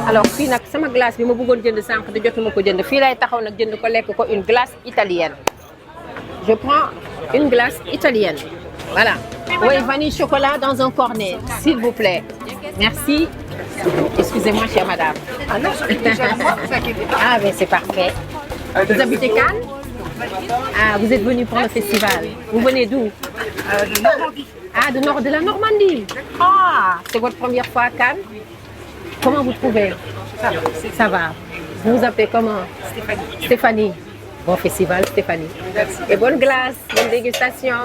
Alors fii nag sama glace bi ma bëggoon jënd sànq te jotuma ko jënd fii lay taxaw nag jënd ko lekk ko une glace italienne. Je prends une glace italienne. Voilà. Oui, vanille chocolat dans un cornet, s'il vous plaît. Merci. Excusez-moi, chère madame. Ah non, ah, mais c'est parfait. Vous habitez Cannes? Ah, vous êtes venu pour le festival. Vous venez d'où? De Normandie. Ah, de la Normandie. Ah, c'est votre première fois à Cannes? Comment vous trouvez? Ça va. Vous vous appelez comment? Stéphanie. Stéphanie. Bon festival, Stéphanie. Merci. Et bonne glace, bonne dégustation.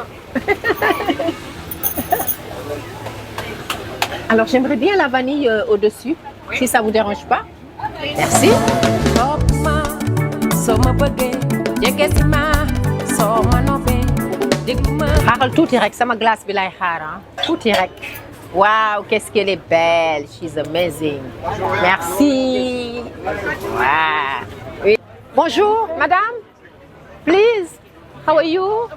Alors, j'aimerais bien la vanille au-dessus, si ça ne vous dérange pas. Merci. xaaral tuuti rek sama glace bi lay xaar ah tuuti rek. Wow, qu'est-ce qu'elle est belle. She's amazing. Merci. Wow. Oui. Bonjour, madame. Please, how are you?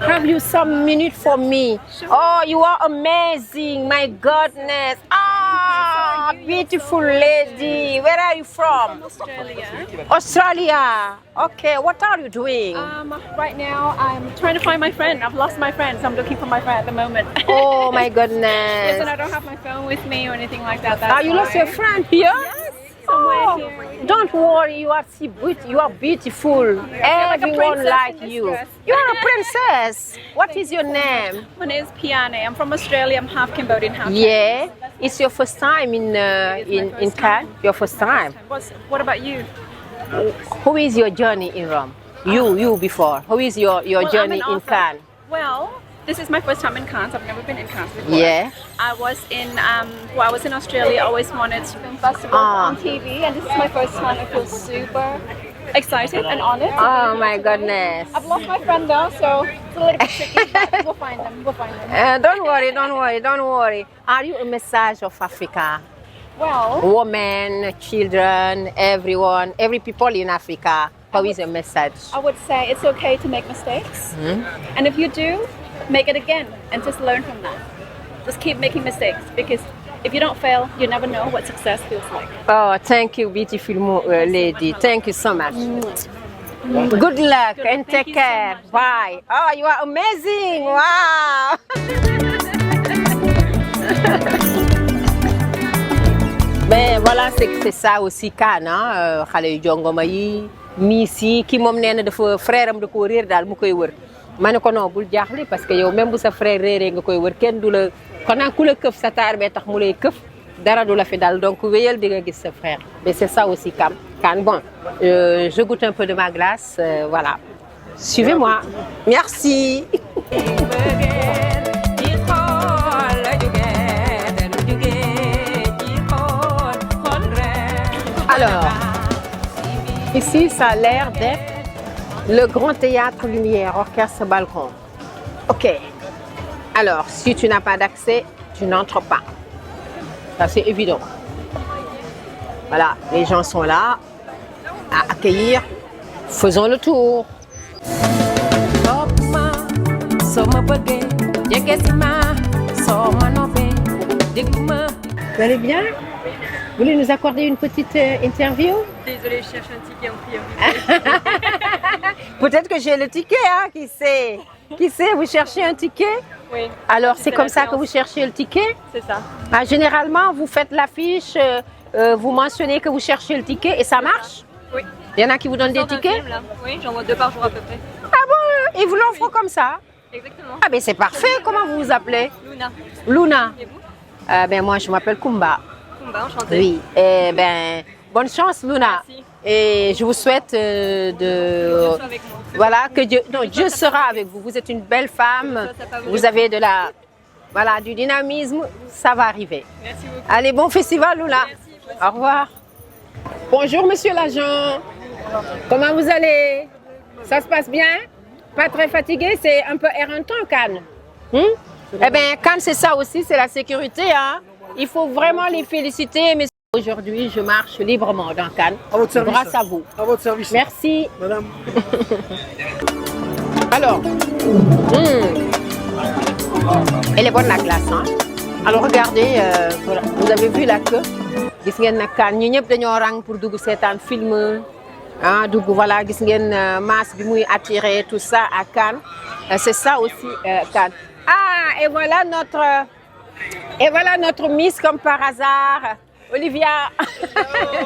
Have you some minute for me? Oh, you are amazing. My goodness. Ah, beautiful lady. Where are you from? Australia. Australia. Okay, what are you doing? Right now, I'm trying to find my friend. I've lost my friend, so I'm looking for my friend at the moment. Oh my Yes, goodness. and I don't have my phone with me or anything like that. Ah, you lost your friend here? Yes, somewhere here. Don't worry, you are beautiful. like a Everyone princess like in you. distress. You are a princess. What is your name? My name is Piane. I'm from Australia. I'm half Cambodian, half Yeah, it's your first time in Cannes. Your first time. Chinese. What about you? Who is your journey in Rome? You before. Who is your Well, journey I'm an in Cannes? Well, this is my first time in Cannes. I've never been in Cannes before. Yeah. I was in Australia. I always wanted film festivals Ah. on TV, and this is my first time. I feel super excited and honored. Oh my goodness. I've lost my friend though, so it's a little bit tricky, but we'll find them. We'll find them. Don't worry. Are you a message of Africa? Well, Women, children, everyone, every people in Africa. How is your message? I would say it's okay to make mistakes, and if you do, make it again and just learn from that. Just keep making mistakes because if you don't fail, you never know what success feels like. Oh, thank you, beautiful lady. Thank you so much. Good luck and Thank take you so care. much. Bye. Oh, you are amazing. Wow. Ben voilà, c'est ça aussi Cannes ah xale yu jongoma yi miss yi ki moom nee na dafa frère am da koo réer daal mu koy wër ma ne ko non bul jaaxle parce que yow même bu sa frère réeree nga koy wër kenn du la xanaa ku la këf sa taar bee tax mu lay këf dara du la fi dal donc wéyal di nga gis sa frère mais c'est ça aussi Cannes. Bon, je goûte un peu de ma glace, voilà. Suivez-moi. Merci. Alors, ici, ça a l'air d'être le Grand Théâtre Lumière, Orchestre Balcon. Ok. Alors, si tu n'as pas d'accès, tu n'entres pas. Ça, c'est évident. Voilà, les gens sont là à accueillir. Faisons le tour. Vous allez bien? Vous voulez nous accorder une petite interview? Désolée, je cherche un ticket en priorité. Peut-être que j'ai le ticket, hein? Qui sait? Qui sait? Vous cherchez un ticket? Oui. Alors, c'est comme ça que vous cherchez le ticket? C'est ça. Ah, généralement, vous faites l'affiche, vous mentionnez que vous cherchez le ticket et ça marche? Oui. Il y en a qui vous donnent des tickets? Oui, j'en vois 2 par jour à peu près. Ah bon? Ils vous l'offrent comme ça? Exactement. Ah ben c'est parfait. Comment vous vous appelez? Luna. Luna. Et vous? Ben moi, je m'appelle Kumba. Kumba, enchantée. Oui. Eh ben, bonne chance, Luna. Merci. Et je vous souhaite Dieu soit avec moi. voilà, que Dieu sera avec vous. Vous êtes une belle femme. Vous avez du dynamisme. Ça va arriver. Merci beaucoup. Allez, bon festival, Luna. Merci. Au revoir. Bonjour, monsieur l'agent. Comment vous allez? Ça se passe bien? Pas très fatigué? C'est un peu éreintant, Cannes. Eh bien, Cannes, c'est ça aussi, c'est la sécurité. Hein. Il faut vraiment les féliciter. Mais aujourd'hui, je marche librement dans Cannes. À votre service. Grâce à vous. À votre service. Merci. Madame. Alors, elle est bonne la glace. Hein. Alors, regardez, voilà. Vous avez vu la queue. Gis ngeen nag Cannes ñu ñëpp dañoo rang pour dugg seetaan film ah dugg voilà gis ngeen masse bi muy attiré tout ça à Cannes c'est ça aussi Cannes. Ah et voilà notre Miss comme par hasard Olivia.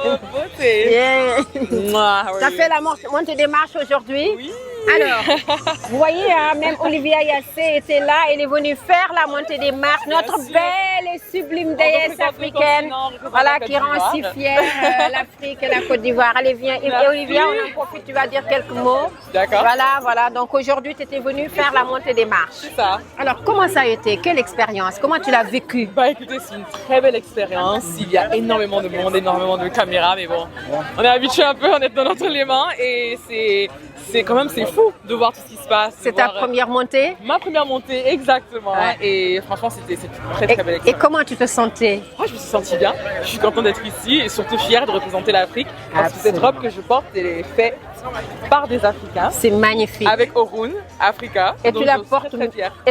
Oh, beauté. Yeah. T'as fait la montée des marches aujourd'hui? Oui. Alors, vous voyez, hein, même Olivia Yassé était là, elle est venue faire la montée des marches, notre belle et sublime déesse africaine, voilà, qui rend si fière l'Afrique et la Côte d'Ivoire. Allez, viens, et Olivia, on en profite, tu vas dire quelques mots. D'accord. Voilà, donc aujourd'hui, tu étais venue faire la montée des marches. C'est ça. Alors, comment ça a été? Quelle expérience? Comment tu l'as vécu? Bah écoutez, c'est une très belle expérience. Il y a énormément de monde, énormément de caméras, mais bon, on est habitué un peu, on est dans notre élément et c'est quand même c'est fou de voir tout ce qui se passe. C'est ta première montée? Ma première montée, exactement. Ouais. Et franchement, c'était une très belle expérience. Et comment tu te sentais? Oh, je me suis sentie bien. Je suis contente d'être ici et surtout fière de représenter l'Afrique. Parce que cette robe que je porte, elle est faite par des Africains. C'est magnifique. Avec Orun, Africa. Et donc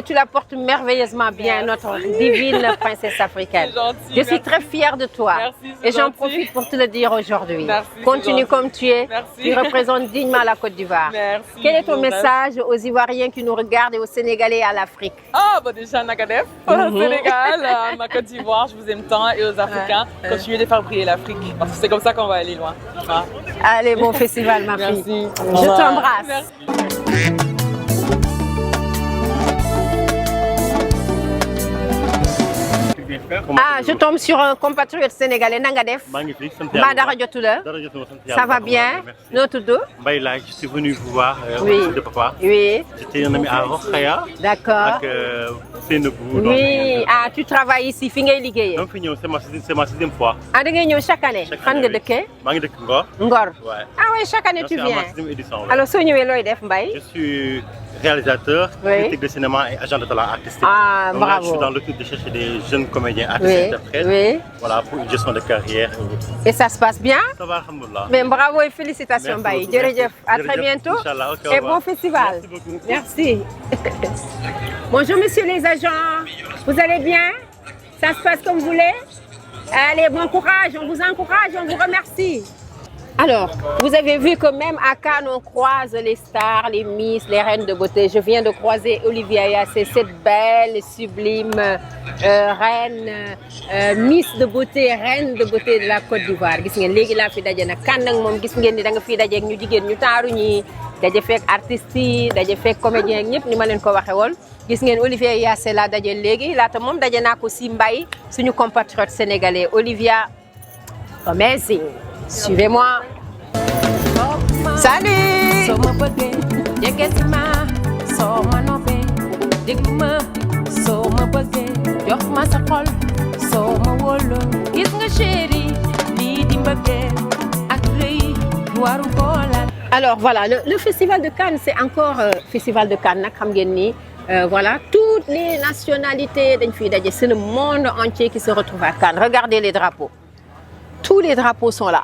tu la portes merveilleusement bien, notre divine princesse africaine. Gentil, je suis très fière de toi. Merci, et j'en profite pour te le dire aujourd'hui. Continue comme tu es. Merci. Tu représentes dignement la Côte d'Ivoire. Merci. Quel est ton message aux Ivoiriens qui nous regardent et aux Sénégalais et à l'Afrique? Ah, bah déjà Nagadef, au Sénégal, ma Côte d'Ivoire, je vous aime tant, et aux Africains, continuez de faire briller l'Afrique, parce que c'est comme ça qu'on va aller loin. Ah. Allez, bon festival, ma fille. Merci. Je t'embrasse. Merci. Ah, je tombe sur un compatriote sénégalais, Nangadef. Magnifique, ça va bien. Notre dos. Je suis venu vous voir oui. de papa. Oui. J'étais un ami à Rokhaya. D'accord. Oui. Ah, tu travailles ici, donc c'est ma sixième fois. Ah, tu viens chaque année? Fan de quel? Ngor. Ngor. Ouais. Ah oui, chaque année tu viens. Alors, je suis réalisateur, critique de cinéma et agent de talent artistique. Ah, donc bravo. Là, je suis dans le but de chercher des jeunes comédiens, artistes, interprètes. Oui. Voilà, pour une gestion de carrière. Et ça se passe bien? Ça va, alhamdoulilah. Mais bravo et félicitations, Baye. À très bientôt. Okay, et bon festival. Merci beaucoup. Merci. Bonjour, messieurs les agents. Vous allez bien? Ça se passe comme vous voulez? Allez, bon courage. On vous encourage, on vous remercie. Alors, vous avez vu que même à Cannes, on croise les stars, les miss, les reines de beauté. Je viens de croiser Olivia Yassé, cette belle, sublime reine, miss de beauté, reine de beauté de la Côte d'Ivoire. Gis ngeen léegi laa fi daje nag Cannes nag moom gis ngeen ni da nga fi daje ak ñu jigéen ñu taaru ñi daje fekk artistes yi daje fekk comédien ak ñëpp ni ma leen ko waxee woon. Gis ngeen Olivia Yassé laa daje léegi laata moom daje naa ko si Mbaye suñu compatriote sénégalais Olivia amazing. Suivez-moi. Salut. Soma bëggee jege si ma soo ma noppee déglu ma soo ma bëggee jox ma sa xol soo ma wóoloo gis nga chéri lii di mbëggee ak rëy waru boolaat. Alors voilà, le festival de Cannes, c'est encore festival de Cannes nag xam ngeen ni voilà toutes les nationalités dañ fiy daje, c'est le monde entier qui se retrouve à Cannes. Regardez les drapeaux. Tous les drapeaux sont là.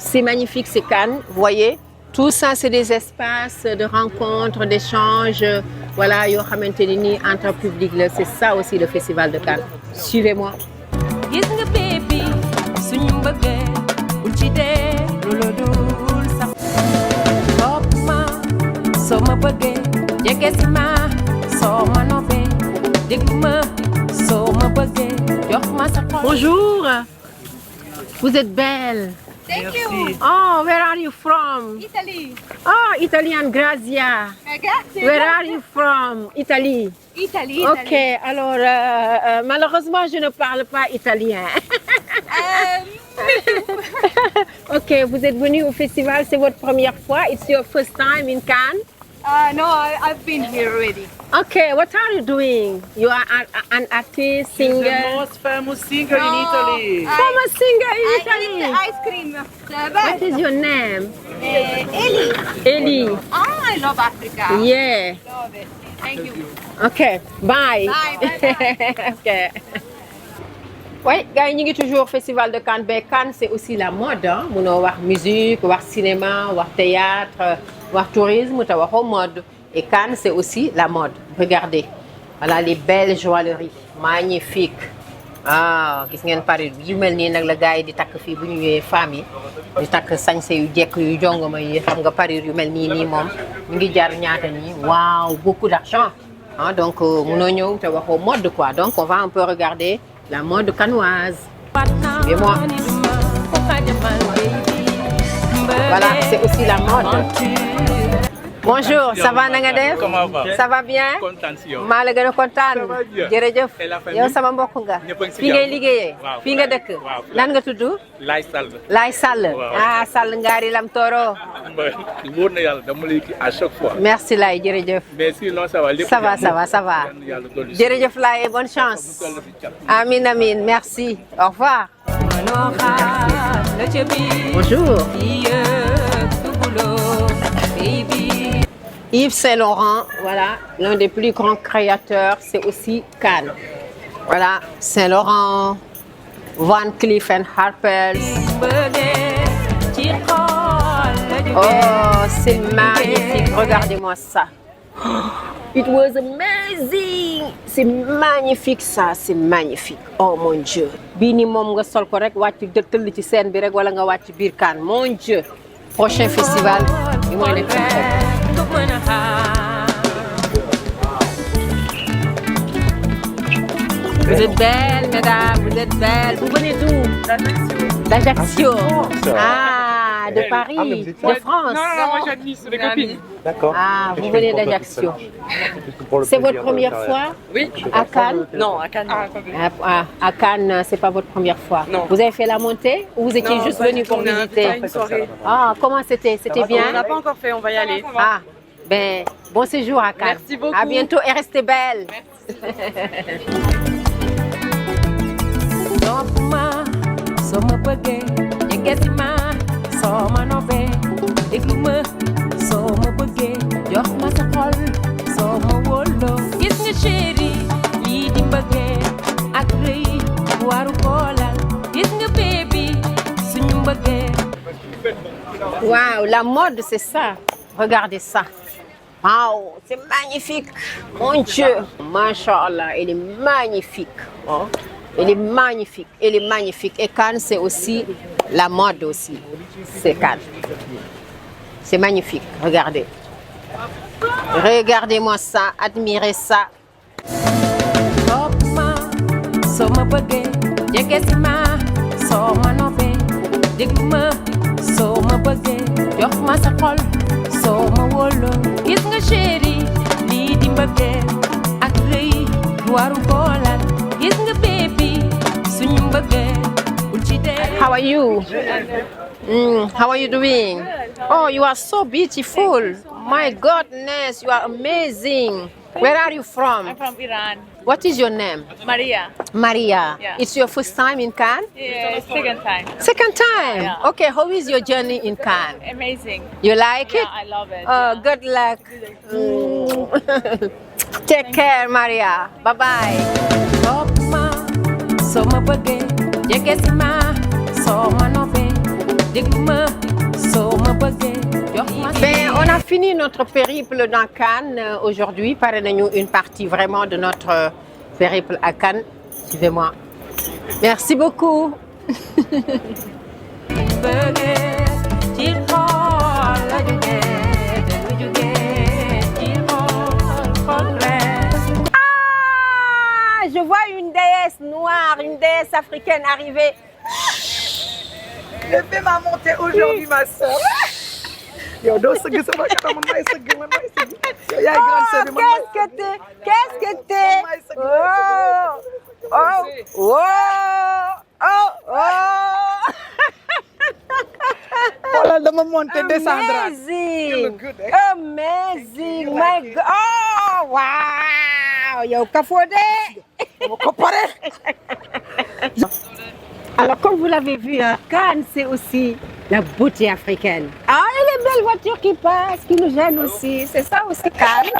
C'est magnifique, c'est Cannes, vous voyez. Tout ça, c'est des espaces de rencontres, d'échanges, voilà, yoo xamante ni entre public la. C'est ça aussi le festival de Cannes. Suivez-moi. Gis nga baby suñu mbëggee bul ci dee loolu dul sax topp ma soo ma bëggee jege si ma soo ma noppee déglu ma soo ma bëggee jox ma sa xol. Bonjour. Vous êtes belle. Thank you. Oh, where are you from? Italy. Oh, Italian, Grazia. Grazie. Where are you from? Italie. Italie. Ok, alors malheureusement je ne parle pas italien. Ok, vous êtes venu au festival, c'est votre première fois. It's your first time in Cannes? No, I've been here already. Okay, what are you doing? You are an artist, She's singer. the most famous singer in Italy. Famous singer in Italy. Ice cream. What is your name? Ellie. Ellie. Oh, I love Africa. Yeah. Love it. Thank you. Ok, bye. Ok. Oui, gars yi ñu ngi toujours festival de Cannes. Mais Cannes c'est aussi la mode ah munoo wax musique wax cinéma wax théâtre wax tourisme te waxoo mode. Et Cannes c'est aussi la mode. Regardez, voilà les belles joailleries magnifiques. Ah gis ngeen Paris yu mel nii nag la gars yi di takk fii bu ñu ñëwee femmes yi di takk sañse yu jekk yu jongoma yi xam nga Paris yu mel nii moom mu ngi jar ñaata nii waaw beaucoup d'argent ah donc munoo ñëw te waxoo mode quoi donc on va un peu regarder la mode cannoise. Suivez-moi. Voilà c'est aussi la mode. Bonjour, ça va na nga def? Comment va? Ça va bien? Kontaan si yow. maa la gën a kontaan. Ça va bien. jërëjëf. Et la famille? yow sama mbokk nga. Ñëpp a ngi si fii ngay jàmm. liggéeyee. Waaw. fii nga dëkk. Waaw. lan nga tudd? Laay Sall. Laay Sall. Waaw. ah Sall ngaari lam tooro. Wóor na yàlla dama lay kii à chaque fois. merci Laay jërëjëf. Mais sinon ça va lépp ça va jàmm. ça va ça va. Yal na yàlla dolli si. jërëjëf Laay bonne chance. amin amin merci au revoir. bonjour. Yves Saint Laurent, voilà, l'un des plus grands créateurs, c'est aussi Cannes. Voilà, Saint Laurent, Van Cleef & Arpels. Oh, c'est magnifique, regardez-moi ça. It was amazing. C'est magnifique ça, c'est magnifique. Oh mon Dieu. bii nii moom nga sol ko rek wàcc tëll ci scène bi rek wala nga wàcc biir Cannes. Mon Dieu. Prochain festival bi mooy nekk Vous êtes belles, mesdames, vous êtes belles. Vous venez d'où? D'Ajaccio. Ah, de Paris, de France. Non, moi j'admire, c'est des copines. D'accord. Ah, vous venez d'Ajaccio. C'est votre première fois? Oui. À Cannes? Non, à Cannes. À Cannes, c'est pas votre première fois. Non. Vous avez fait la montée ou vous étiez Non, juste pas venu du tout, pour on est invité à visiter? une soirée. Ah, comment c'était? C'était bien? On n'a pas encore fait, on va y aller. Ah, ben, bon séjour à Cannes. Merci beaucoup. À bientôt et restez belles. Sama bëggee jege si ma soo ma noppee déglu ma soo ma bëggee jox ma sa xol soo ma wóoloo gis nga chéri lii di mbëggee ak rëy waru koolal gis nga baby suñu mbëggee. Waouh, la mode c'est ça. Regardez ça. Waouh, c'est magnifique. Mon Dieu. Masha'Allah, elle est magnifique. Oh. Elle est magnifique, elle est magnifique. Et Cannes, c'est aussi la mode aussi. C'est Cannes. C'est magnifique, regardez. Regardez-moi ça, admirez ça. soo ma bëggee jege si ma soo ma noppee déglu ma soo ma bëggee jox ma sa xol soo ma wóoloo gis nga chéri lii di mbëggee ak rëy waru koolal gis nga baby suñu mbëggee bul ci dee. How are you? How are you doing? Oh, you are so beautiful. My goodness, you are amazing. Where are you from? I'm from Iran. What is your name? Maria. Maria. Yeah. It's your first time in Cannes? Yeah, it's second time. Second time? Yeah. Okay, how is your journey in Cannes? Amazing. You like it? Yeah, I love it. Oh, good luck. Take care, Maria. Bye-bye. soo ma bëggee jege si ma soo ma noppee déglu ma soo ma bëggee jox ma. Ben, on a fini notre périple dans Cannes aujourd'hui. Pare nañu une partie vraiment de notre périple à Cannes. Suivez-moi. Merci beaucoup. Ah, je vois une déesse noire, une déesse africaine arriver. Le fait m'a monté aujourd'hui, ma soeur. Yo, doo sëgg sama kanam man maay sëgg man maay sëgg. Yow yaay grande sœur bi man maay sëgg. Qu'est-ce que t'es? Oh, oh, oh, oh. Xoolal dama monté descendre. Amazing. Amazing. My God. Oh, waaw yow kafoo de dama ko pare. Alors, comme vous l'avez vu, Cannes, c'est aussi la beauté africaine. Ah, et les belles voitures qui passent, qui nous gênent aussi. C'est ça aussi, Cannes.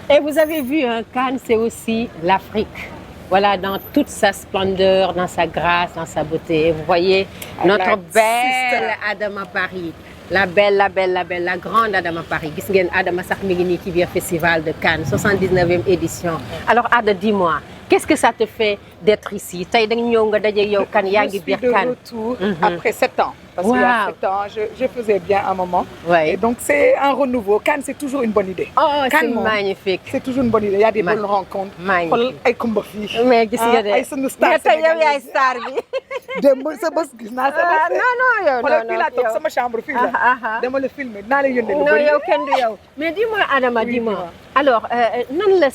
Et vous avez vu, Cannes, c'est aussi l'Afrique. Voilà, dans toute sa splendeur, dans sa grâce, dans sa beauté. Et vous voyez notre belle Adama Paris. La belle, la grande Adama Paris. Gis ngeen Adama sax mi ngi nii ci biir festival de Cannes, 79e édition. Alors, Ada, dis-moi, qu'est-ce que ça te fait d'être ici? Tey da nga ñëw nga daje yow Cannes, yaa ngi biir Cannes. Je suis de retour après 7 ans. Parce qu'il y a 7 ans, je faisais bien un moment. Ouais. Et donc, c'est un renouveau. Cannes, c'est toujours une bonne idée. Oh, c'est magnifique. C'est toujours une bonne idée. Il y a des bonnes rencontres. Magnifique. Ay kumba fii. Mais gis nga de. Ay sunu star sénégalais. Star bi. Démb sa bés gis naa sa bés. Non, yow non. Fii laa toog sama chambre fii la. Dama la filmer naa la yónnee. Non, yow kenn du yow. Mais dis-moi, Adama, dis-moi. Alors, nan la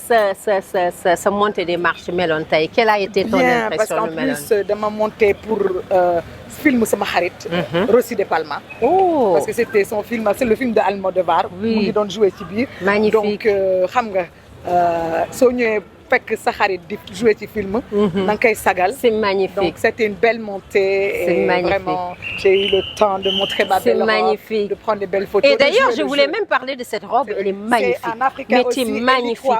sa montée des marches meloon tey? Quelle a été ton impression? Parce qu'en plus, dama monté pour film sama xarit. Rossi de Palma. Oh. Parce que c'était son film, c'est le film de Almodovar. Oui. Mu ngi doon joué ci biir. Magnifique. Donc xam nga soo ñëwee fekk sa xarit di joué ci film. da nga koy sagal. C'est magnifique. Donc c'était une belle montée. C'est magnifique. Vraiment, j'ai eu le temps de montrer ma belle robe, de prendre des belles photos. Et d'ailleurs, je voulais même parler de cette robe. Elle est magnifique. C'est un Africain aussi. Mais magnifique.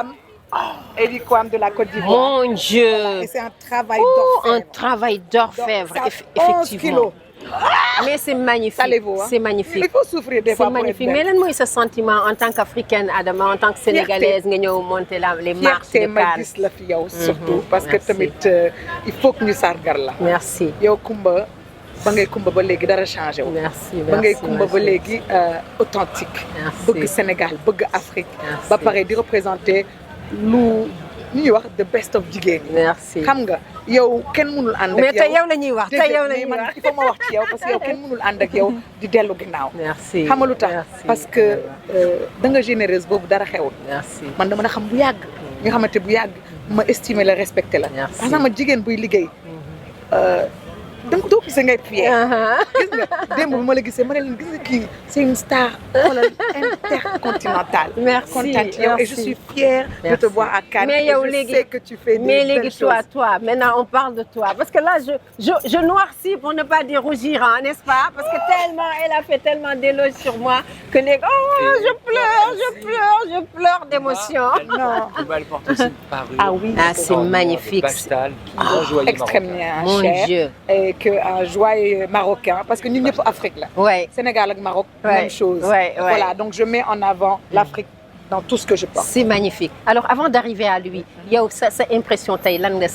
Eddie Kwam de la Côte d'Ivoire. Mon Dieu. Voilà. Et c'est un travail d'orfèvre. Un travail d'orfèvre, effectivement. Mais c'est magnifique. Ça les vaut, hein? C'est magnifique. Il faut souffrir des fois. C'est magnifique. Mais lan mooy sa sentiment en tant qu'Africaine, Adama, en tant que Sénégalaise, nga ñëw monter les marches de Cannes. ma gis la fi yow surtout parce que tamit il faut que ñu sargal la. Merci. yow Kumba ba ngay Kumba ba léegi dara changé wu. Merci. ba ngay Kumba ba léegi authentique. bëgg Sénégal bëgg Afrique. ba pare di représenter lu ñuy wax the best of jigéen ñi. Merci. xam nga yow kenn mënul ànd ak yow mais tey yow la ñuy wax tey yow la ñuy wax. il faut ma wax ci yow parce que yow kenn mënul ànd ak yow di dellu ginnaaw. merci xam nga lu tax parce que da nga généreuse boobu dara xewul. merci man dama xam bu yàgg. nga xamante bu yàgg ma estimer la respecter la. parce que ma jigéen buy liggéey. donc doo gisee ngay fier. gis nga démb bi ma la gisee ma ne leen gis nga kii c'est une star intercontinentale. merci kontaan ci yow et je suis fière de te voir à Cannes. mais yow léegi je sais que tu fais des belles choses. toi maintenant on parle de toi parce que là je noircis pour ne pas dire rougir, hein, n'est-ce pas? Parce que tellement elle a fait tellement d'éloges sur moi que les je pleure d'émotion. Non. Elle porte aussi une parure. Ah oui. Ah, c'est magnifique. Extrêmement cher. Dieu. Et qu'un joie marocain, parce que nous sommes Afrique là. Ouais. Sénégal et Maroc, même chose. Voilà, donc je mets en avant l'Afrique dans tout ce que je porte. C'est magnifique. Alors avant d'arriver à lui, yow sa impression tey lan nga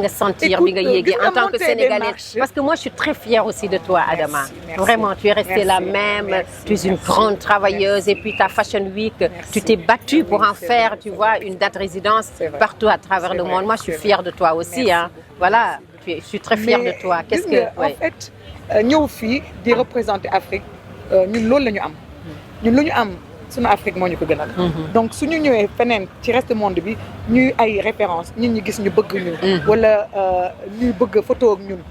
sentir bi nga yéegee en tant que Sénégalaise? Parce que moi je suis très fière aussi de toi, Adama. Merci. Vraiment, tu es restée la même. Tu es une grande travailleuse et puis ta Fashion Week, tu t'es battue pour en faire, tu vois, une date résidence partout à travers le monde. Moi je suis fière de toi aussi, hein. Voilà, je suis très fière de toi. Qu'est-ce que en fait ñëw fii di représenter Afrique ñun loolu la ñu am. ñun lu ñu am sunu Afrique moo ñu ko gënal. donc suñu ñëwee feneen ci reste monde bi ñuy ay référence ñun ñu gis ñu bëgg ñu. wala ñuy bëgg photo ak ñun.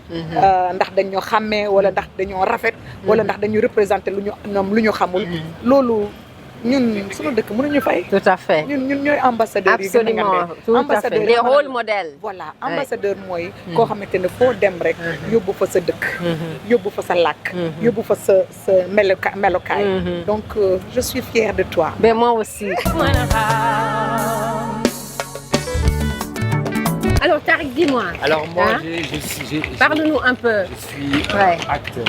ndax dañoo xàmmee wala ndax dañoo rafet. wala ndax dañuy représenter lu ñu xamul. loolu ñun suñu dëkk mënuñu fay. tout à fait ñun ñooy ambassadeurs yi. absolument tout à fait les rôles modèles. voilà ambassadeur mooy. koo xamante ne foo dem rek. yóbbu fa sa dëkk. yóbbu fa sa làkk. yóbbu fa sa melokaay. donc je suis fière de toi. mais moi aussi. Alors Tariq, dis-moi. Alors moi, parle-nous un peu. Je suis acteur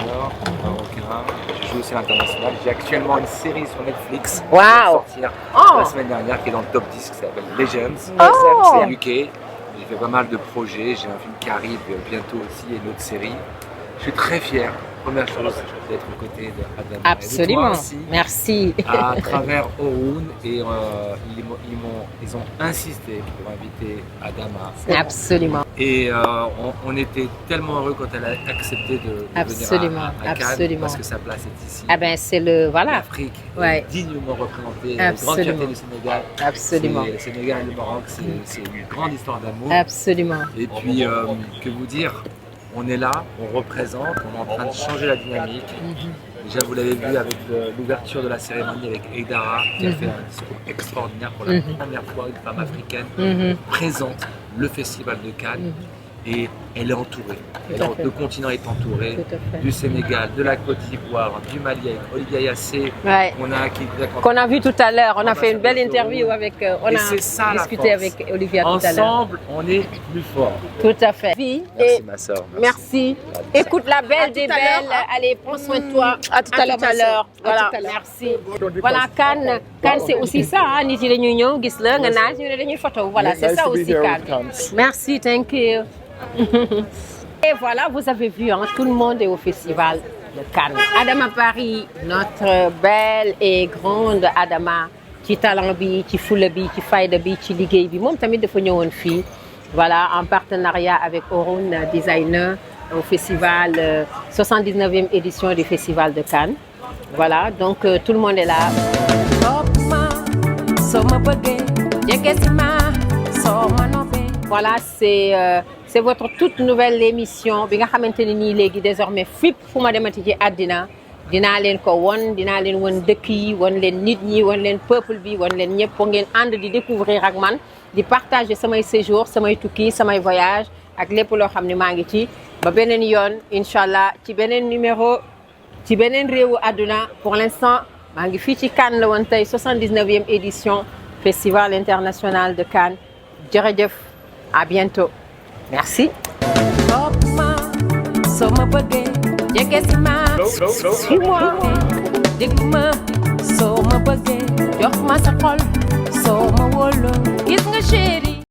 marocain, je joue aussi à l'international. J'ai actuellement une série sur Netflix qui va sortir la semaine dernière qui est dans le top 10 qui s'appelle Legends. C'est UK. J'ai fait pas mal de projets, j'ai un film qui arrive bientôt aussi et une autre série. Je suis très fier. Première chose, d'être aux côtés d'Adama. Absolument. Et de toi aussi, merci. À travers Oroun et ils ont insisté pour inviter Adama. Absolument. Et on était tellement heureux quand elle a accepté de venir à Cannes parce que sa place est ici. Ah ben c'est le l'Afrique est dignement représentée. La grande fierté du Sénégal. Absolument. Le Sénégal et le Maroc, c'est une grande histoire d'amour. Absolument. Et puis que vous dire. On est là, on représente, on est en train de changer la dynamique. Déjà, vous l'avez vu avec l'ouverture de la cérémonie avec Aïdara, qui a fait un discours extraordinaire pour la première fois, une femme africaine présente le Festival de Cannes. Et elle est entourée. Le continent est entouré du Sénégal, de la Côte d'Ivoire, du Mali avec Olivia Yassé, qu'on a vu tout à l'heure. On a fait une belle interview avec. On a discuté avec Olivia tout à l'heure. Ensemble, on est plus fort. Tout à fait. Merci ma soeur. Merci. Écoute la belle des belles. Allez, prends soin de toi. À tout à l'heure. Voilà, merci. Voilà, Cannes c'est aussi ça. Nit yi dañuy ñëw gis la nga naaj ñu ne dañuy photo. Voilà, c'est ça aussi Cannes. Merci, thank you. Et voilà, vous avez vu, hein, tout le monde est au festival de Cannes. Adama Paris, notre belle et grande Adama, ci talent bi, ci fula bi, ci fayda bi, ci liggéey bi, moom tamit dafa ñëwoon fii. Voilà, en partenariat avec Orun Designer au festival 79e édition du festival de Cannes. Voilà, donc tout le monde est là. Voilà, c'est votre toute nouvelle émission bi nga xamante ne nii léegi désormais fépp fu ma demati ci àddina dinaa leen ko won dinaa leen won dëkk yi won leen nit ñi won leen peuple bi won leen ñëpp pour ngeen ànd di découvrir ak man di partager samay séjour samay tukki samay voyage ak lépp loo xam ne maa ngi ci ba beneen yoon incha allah ci beneen numéro ci beneen réewu àdduna pour l'instant maa ngi fii ci Cannes la woon tey 79e édition festival international de Cannes jërëjëf à bientôt. Merci. Suis-moi.